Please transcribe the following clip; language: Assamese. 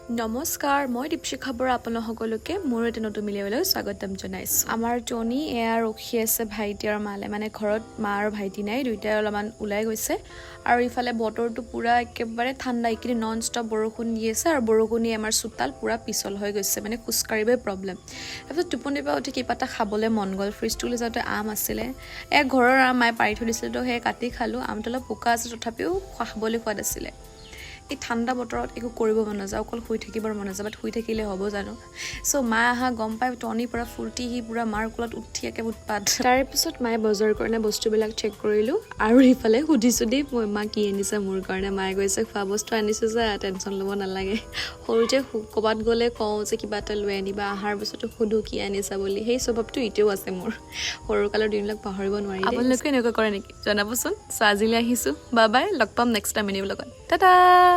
নমস্কাৰ মই দীপশিখা বৰা আপোনালোক সকলোকে মোৰ এটা নতুন মিলিবলৈ স্বাগতম জনাইছোঁ আমাৰ টনি এয়া ৰখি আছে ভাইটি আৰু মালে মানে ঘৰত মা আৰু ভাইটি নাই দুইটাই অলপমান ওলাই গৈছে আৰু ইফালে বতৰটো পুৰা একেবাৰে ঠাণ্ডা ইকিনি নন ষ্টপ বৰষুণ দি আছে আৰু বৰষুণি আমাৰ চোতাল পুৰা পিছল হৈ গৈছে মানে খোজকাঢ়িবই প্ৰব্লেম তাৰপিছত টোপনিৰ পৰা উঠি কিবা এটা খাবলৈ মন গ'ল ফ্ৰিজটোলৈ যাওঁতে আম আছিলে ঘৰৰ আম মায়ে পাৰি থৈ দিছিলে তো সেই কাটি খালোঁ আমটো অলপ পোকা আছে তথাপিও খাবলৈ সোৱাদ আছিলে এই ঠাণ্ডা বতৰত একো কৰিব মন নাযায় অকল শুই থাকিবৰ মন নাযায় বাট শুই থাকিলে হ'ব জানো চ' মা আহা গম পাই টনিৰ পৰা ফুৰ্তি সি পুৰা মাৰ কোলত উঠি একে উৎপাত তাৰপিছত মায়ে বজাৰ কাৰণে বস্তুবিলাক চেক কৰিলোঁ আৰু ইফালে সুধিছোঁ দেই মই মা কি আনিছে মোৰ কাৰণে মায়ে কৈছে খোৱা বস্তু আনিছোঁ যে টেনশ্যন ল'ব নালাগে সৰুতে ক'ৰবাত গ'লে কওঁ যে কিবা এটা লৈ আনিবা অহাৰ পিছতো সুধোঁ কি আনিছা বুলি সেই স্বভাৱটো এতিয়াও আছে মোৰ সৰুকালৰ দিনবিলাক পাহৰিব নোৱাৰি আপোনালোকে এনেকুৱা কৰে নেকি জনাবচোন চ' আজিলৈ আহিছোঁ বাই বাই লগ পাম নেক্সট টাইম এনি ব্লগত টাটা